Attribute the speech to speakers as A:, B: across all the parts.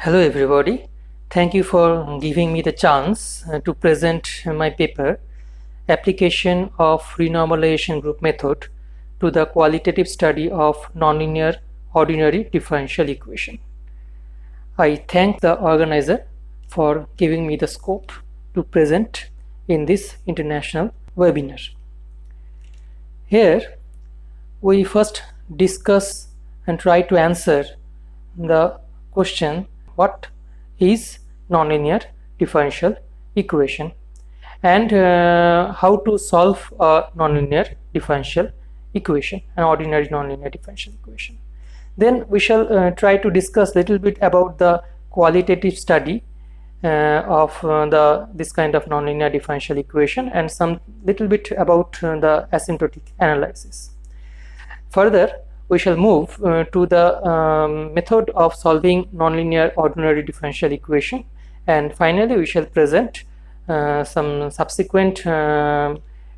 A: Hello everybody, thank you for giving me the chance to present my paper, Application of Renormalization Group Method to the Qualitative Study of Nonlinear Ordinary Differential Equation. I thank the organizer for giving me the scope to present in this international webinar. Here, we first discuss and try to answer the question, what is nonlinear differential equation and how to solve a nonlinear differential equation, an ordinary nonlinear differential equation. Then we shall try to discuss a little bit about the qualitative study of this kind of nonlinear differential equation and some little bit about the asymptotic analysis. Further, we shall move to the method of solving nonlinear ordinary differential equation, and finally we shall present some subsequent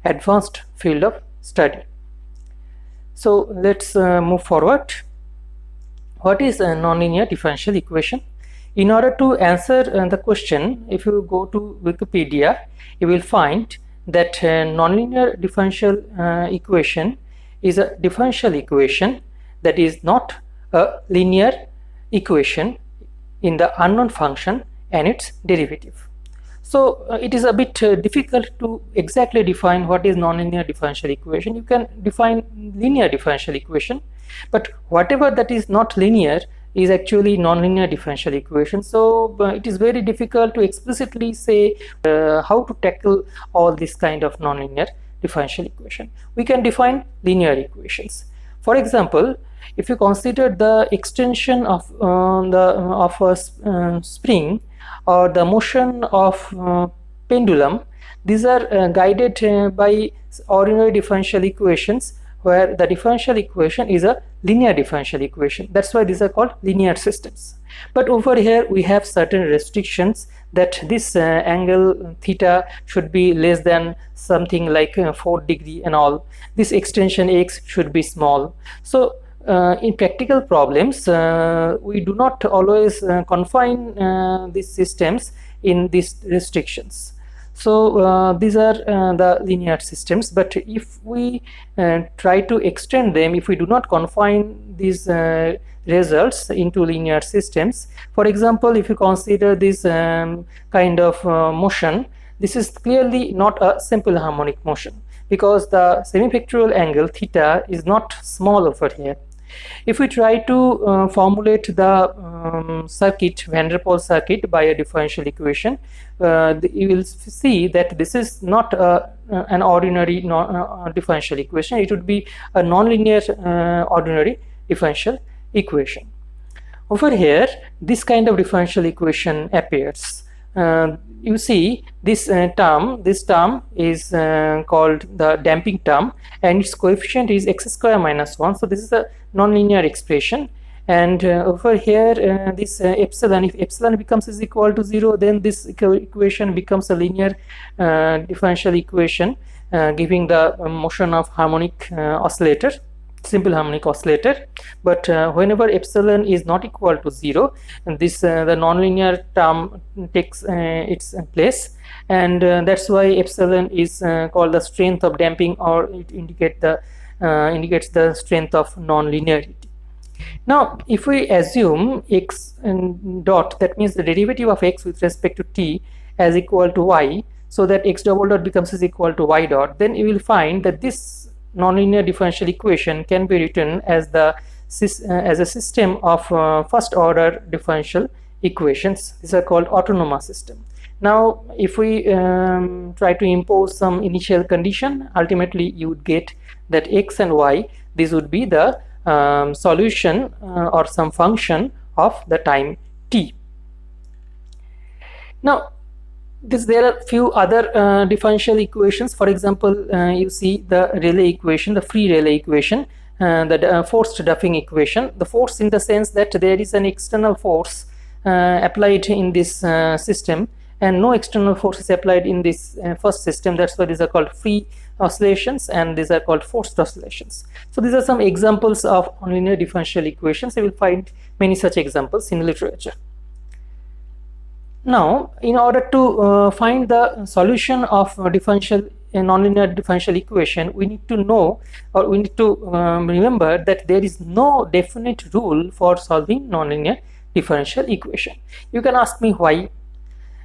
A: advanced field of study. So let's move forward. What is a nonlinear differential equation? In order to answer the question, if you go to Wikipedia, you will find that nonlinear differential equation is a differential equation that is not a linear equation in the unknown function and its derivative. So it is a bit difficult to exactly define what is nonlinear differential equation. You can define linear differential equation, but whatever that is not linear is actually nonlinear differential equation. So it is very difficult to explicitly say how to tackle all this kind of nonlinear differential equation. We can define linear equations. For example, if you consider the extension of a spring or the motion of pendulum, these are guided by ordinary differential equations where the differential equation is a linear differential equation. That's why these are called linear systems. But over here we have certain restrictions that this angle theta should be less than something like 4 degree and all. This extension x should be small. So in practical problems, we do not always confine these systems in these restrictions. So these are the linear systems, but if we try to extend them, if we do not confine these results into linear systems, for example, if you consider this kind of motion, this is clearly not a simple harmonic motion because the semipectoral angle theta is not small over here. If we try to formulate the circuit, van der Pol circuit, by a differential equation, you will see that this is not an ordinary differential equation. It would be a nonlinear ordinary differential equation. Over here, this kind of differential equation appears. You see this term is called the damping term, and its coefficient is x square minus 1. So this is a nonlinear expression, and over here this epsilon, if epsilon becomes is equal to 0, then this equation becomes a linear differential equation giving the motion of harmonic oscillator, simple harmonic oscillator. But whenever epsilon is not equal to 0, and this the nonlinear term takes its place, and that's why epsilon is called the strength of damping, or it indicates the strength of nonlinearity. Now if we assume x dot, that means the derivative of x with respect to t, as equal to y, so that x double dot becomes is equal to y dot, then you will find that this nonlinear differential equation can be written as a system of first order differential equations. These are called autonomous system. Now if we try to impose some initial condition, ultimately you would get that x and y, this would be the solution or some function of the time t. Now there are few other differential equations. For example, you see the Rayleigh equation, the free Rayleigh equation, the forced Duffing equation. The force in the sense that there is an external force applied in this system, and no external force is applied in this first system. That's why these are called free oscillations, and these are called forced oscillations. So these are some examples of nonlinear differential equations. You will find many such examples in literature. Now, in order to find the solution of nonlinear differential equation, we need to know, or we need to remember that there is no definite rule for solving nonlinear differential equation. You can ask me why.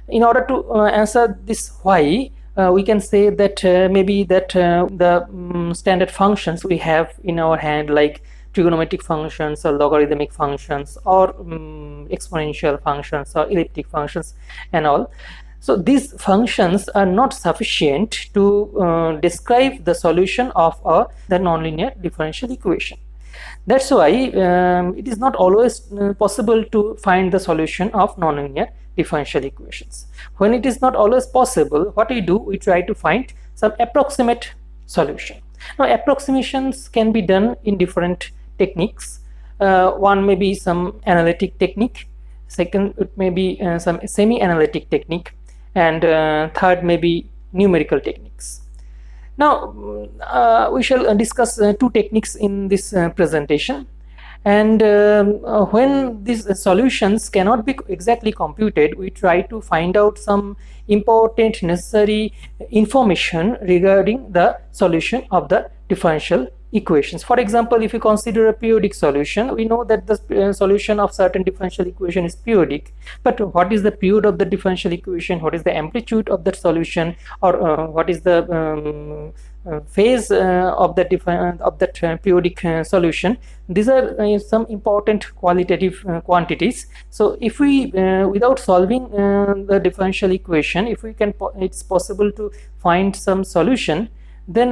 A: In order to answer this why, we can say that maybe that the standard functions we have in our hand, like trigonometric functions or logarithmic functions or exponential functions or elliptic functions and all, so these functions are not sufficient to describe the solution of the nonlinear differential equation. That's why it is not always possible to find the solution of nonlinear differential equations. When it is not always possible, what we do, we try to find some approximate solution. Now, approximations can be done in different techniques. One may be some analytic technique, second it may be some semi-analytic technique, and third may be numerical techniques. Now, we shall discuss two techniques in this presentation, and when these solutions cannot be exactly computed, we try to find out some important necessary information regarding the solution of the differential equations. For example, if you consider a periodic solution, we know that the solution of certain differential equation is periodic, but what is the period of the differential equation, what is the amplitude of that solution, or what is the phase of that periodic solution. These are some important qualitative quantities. So if we without solving the differential equation, if we can, it's possible to find some solution, then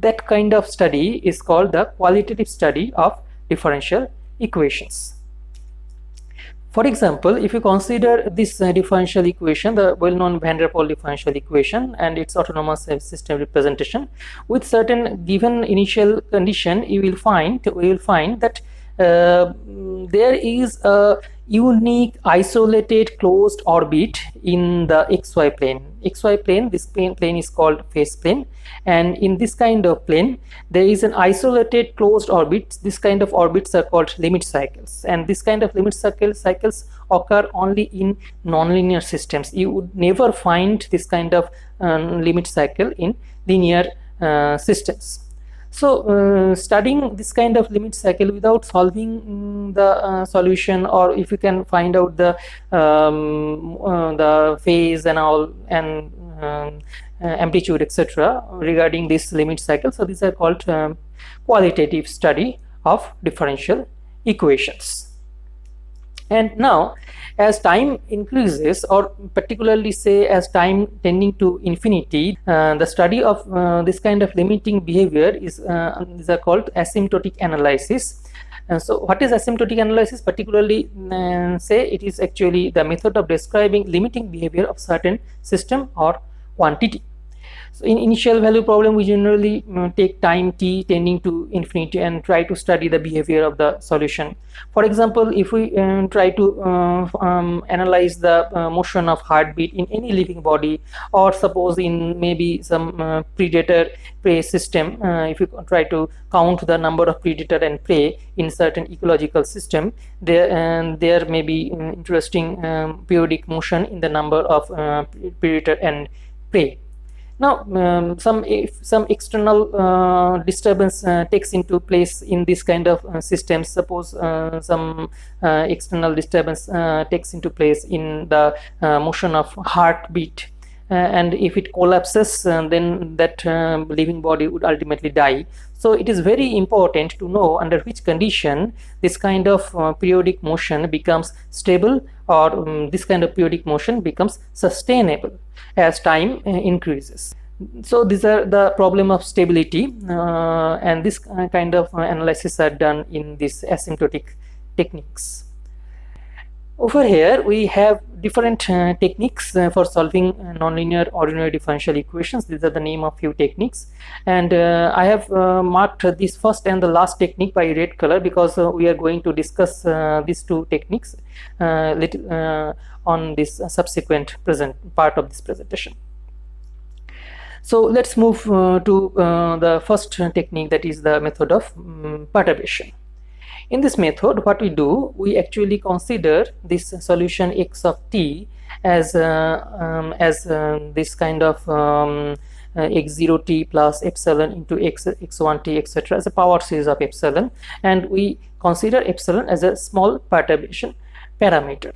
A: that kind of study is called the qualitative study of differential equations. For example, if you consider this differential equation, the well-known van der Pol differential equation and its autonomous system representation, with certain given initial condition, we will find that there is a unique isolated closed orbit in the xy plane. Xy plane, this plane is called phase plane, and in this kind of plane there is an isolated closed orbit. This kind of orbits are called limit cycles, and this kind of limit cycles occur only in nonlinear systems. You would never find this kind of limit cycle in linear systems. So studying this kind of limit cycle without solving the solution, or if you can find out the phase and all, and amplitude, etc., regarding this limit cycle, so these are called qualitative study of differential equations. And now, as time increases, or particularly say as time tending to infinity, the study of this kind of limiting behavior is these are called asymptotic analysis. So what is asymptotic analysis? Particularly say it is actually the method of describing limiting behavior of certain system or quantity. So in initial value problem, we generally take time t tending to infinity and try to study the behavior of the solution. For example, if we try to analyze the motion of heartbeat in any living body, or suppose in maybe some predator prey system, if you try to count the number of predator and prey in certain ecological system, there may be interesting periodic motion in the number of predator and prey. Now, some external disturbance takes into place in this kind of systems. Suppose some external disturbance takes into place in the motion of heartbeat, and if it collapses, then that living body would ultimately die. So it is very important to know under which condition this kind of periodic motion becomes stable, or this kind of periodic motion becomes sustainable as time increases. So these are the problem of stability, and this kind of analysis are done in these asymptotic techniques. Over here we have different techniques for solving nonlinear ordinary differential equations. These are the name of few techniques, and I have marked this first and the last technique by red color because we are going to discuss these two techniques on this subsequent part of this presentation. So let's move to the first technique, that is the method of perturbation. In this method, what we do, we actually consider this solution x of t as this kind of x0 t plus epsilon into x1 t etc. as a power series of epsilon, and we consider epsilon as a small perturbation parameter.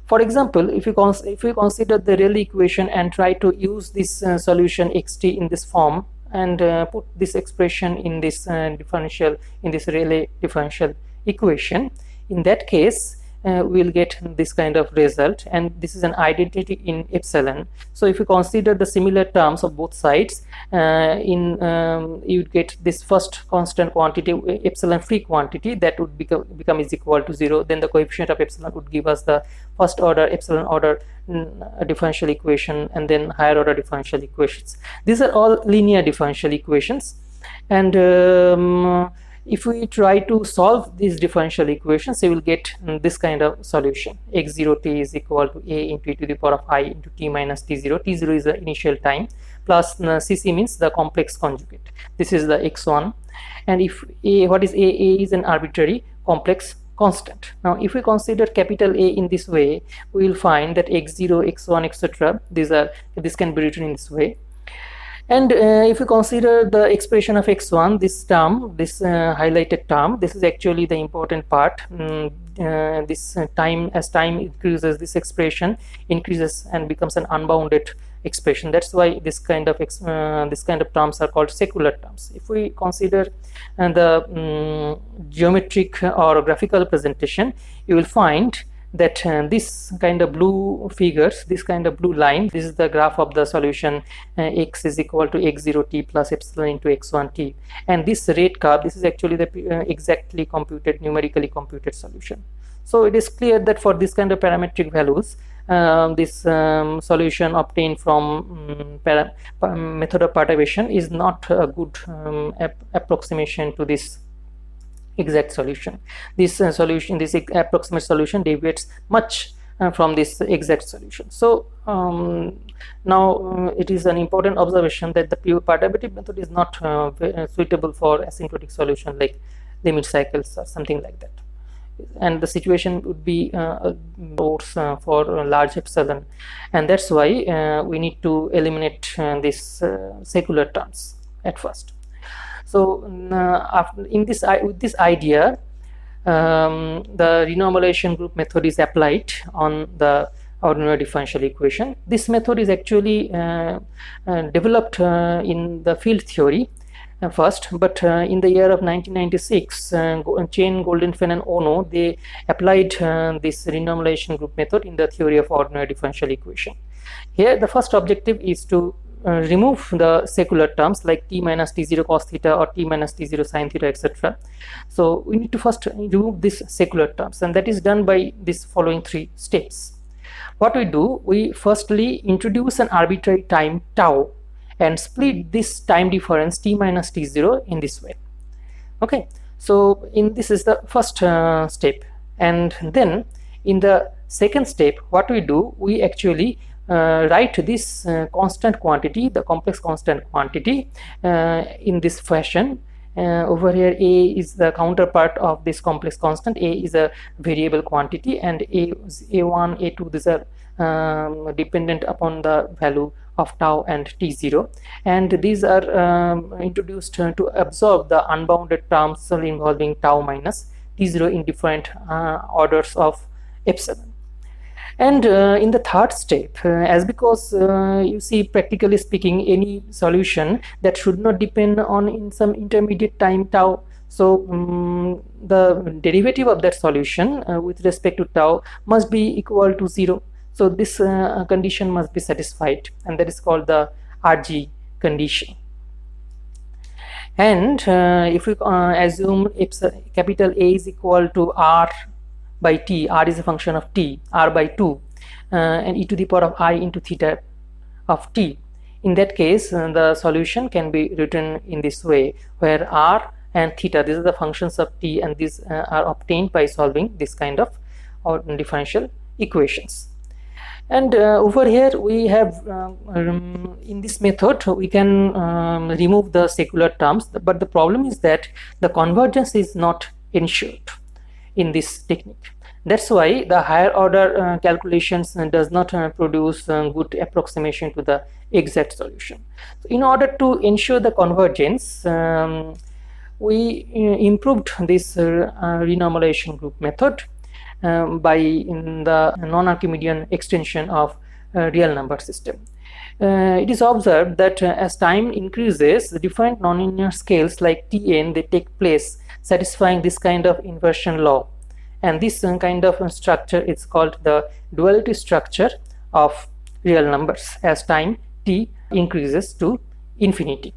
A: For example, if we consider the Rayleigh equation and try to use this solution xt in this form and put this expression in this Rayleigh differential equation, in that case we will get this kind of result, and this is an identity in epsilon. So if you consider the similar terms of both sides, you would get this first constant quantity, epsilon free quantity, that would become is equal to 0. Then the coefficient of epsilon would give us the first order epsilon order differential equation, and then higher order differential equations. These are all linear differential equations, and if we try to solve these differential equations, we will get this kind of solution. x0 t is equal to a into e to the power of I into t minus t0. t0 is the initial time, plus cc means the complex conjugate. This is the x1, and if a, what is a? A is an arbitrary complex constant. Now if we consider capital A in this way, we will find that x0, x1, etc. this can be written in this way. And if we consider the expression of x1, this term, this highlighted term, this is actually the important part. This time, as time increases, this expression increases and becomes an unbounded expression. That's why this kind of terms are called secular terms. If we consider the geometric or graphical presentation, you will find that this kind of blue figures, this kind of blue line, this is the graph of the solution x is equal to x0 t plus epsilon into x1 t, and this red curve, this is actually the exactly computed, numerically computed solution. So it is clear that for this kind of parametric values, this solution obtained from method of perturbation is not a good approximation to this exact solution. This approximate solution deviates much from this exact solution. So now it is an important observation that the pure perturbative method is not suitable for asymptotic solution like limit cycles or something like that, and the situation would be worse for large epsilon, and that's why we need to eliminate these secular terms at first. So with this idea, the renormalization group method is applied on the ordinary differential equation. This method is actually developed in the field theory first, but in the year of 1996, Chen, Goldenfein and Ono, they applied this renormalization group method in the theory of ordinary differential equation. Here the first objective is to remove the secular terms like t minus t0 cos theta or t minus t0 sin theta, etc. So we need to first remove these secular terms, and that is done by these following three steps. What we do, we firstly introduce an arbitrary time tau and split this time difference t minus t0 in this way. Okay, so this is the first step, and then in the second step, what we do, we actually write this constant quantity, the complex constant quantity, in this fashion. Over here a is the counterpart of this complex constant, a is a variable quantity, and a1, a2, these are dependent upon the value of tau and t0, and these are introduced to absorb the unbounded terms involving tau minus t0 in different orders of epsilon. And in the third step, because you see, practically speaking, any solution that should not depend on in some intermediate time tau, so the derivative of that solution with respect to tau must be equal to 0. So this condition must be satisfied, and that is called the RG condition. And if we assume capital A is equal to R by t, R is a function of t, R by 2, and e to the power of I into theta of t. In that case, the solution can be written in this way, where R and theta, these are the functions of t, and these are obtained by solving this kind of differential equations. And over here we have in this method we can remove the secular terms, but the problem is that the convergence is not ensured. in this technique. That's why the higher order calculations does not produce good approximation to the exact solution. So in order to ensure the convergence, we improved this renormalization group method by the non-Archimedean extension of real number system. It is observed that as time increases, the different nonlinear scales like Tn, they take place satisfying this kind of inversion law, and this kind of structure is called the duality structure of real numbers as time t increases to infinity.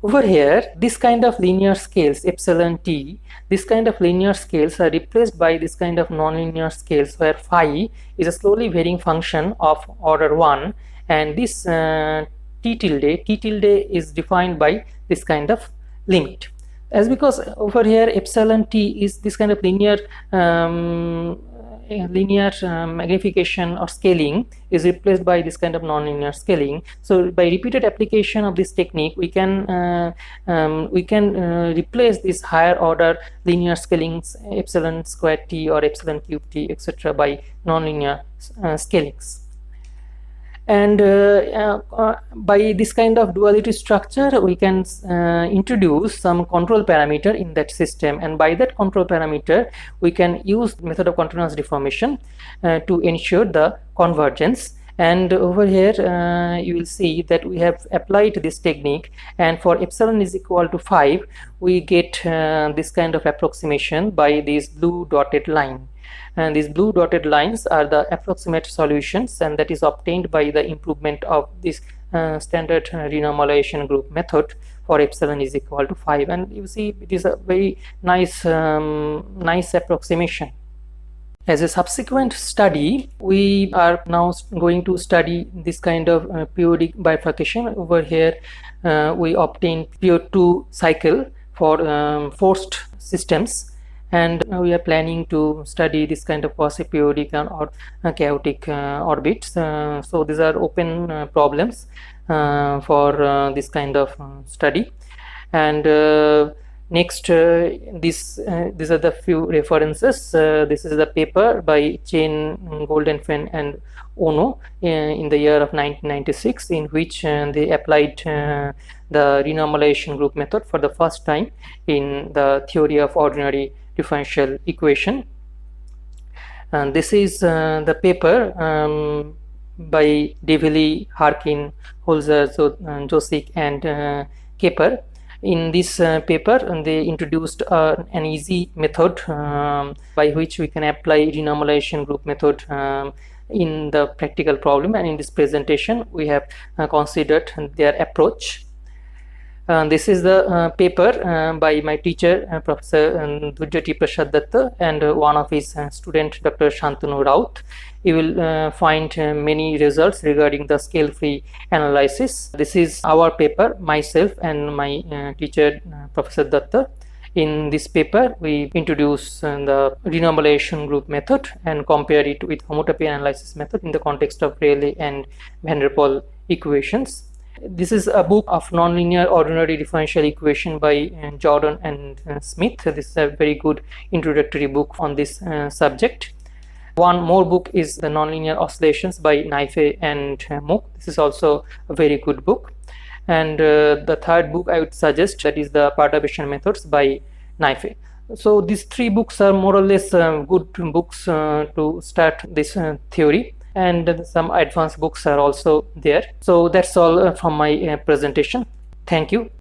A: Over here, this kind of linear scales epsilon t, this kind of linear scales are replaced by this kind of nonlinear scales where phi is a slowly varying function of order 1, and this t tilde is defined by this kind of limit. As because over here epsilon t is this kind of linear magnification or scaling is replaced by this kind of nonlinear scaling. So by repeated application of this technique, we can replace this higher order linear scalings epsilon square t or epsilon cube t, etc. by nonlinear scalings. And by this kind of duality structure, we can introduce some control parameter in that system, and by that control parameter we can use the method of continuous deformation to ensure the convergence. And over here you will see that we have applied this technique, and for epsilon is equal to 5 we get this kind of approximation by this blue dotted line. And these blue dotted lines are the approximate solutions, and that is obtained by the improvement of this standard renormalization group method for epsilon is equal to 5. And you see it is a very nice approximation. As a subsequent study, we are now going to study this kind of periodic bifurcation. Over here we obtain PO2 cycle for forced systems, and we are planning to study this kind of quasi-periodic or chaotic orbits. So these are open problems for this kind of study. And next, these are the few references. This is the paper by Chen, Goldenfen and Ono in the year of 1996, in which they applied the renormalization group method for the first time in the theory of ordinary differential equation. And this is the paper by Devili, Harkin, Holzer, Josic and Kepper. In this paper they introduced an easy method by which we can apply renormalization group method in the practical problem, and in this presentation we have considered their approach. This is the paper by my teacher Professor Dhurjyoti Prasad Datta and one of his student Dr. Shantanu Raut. You will find many results regarding the scale-free analysis. This is our paper, myself and my teacher Professor Datta. In this paper we introduce the renormalization group method and compare it with homotopy analysis method in the context of Rayleigh and van der Pol equations. This is a book of nonlinear ordinary differential equation by Jordan and Smith. This is a very good introductory book on this subject. One more book is the Nonlinear Oscillations by Naife and Mook. This is also a very good book. And the third book I would suggest, that is the perturbation methods by Naife. So these three books are more or less good books to start this theory, and some advanced books are also there. So that's all from my presentation. Thank you.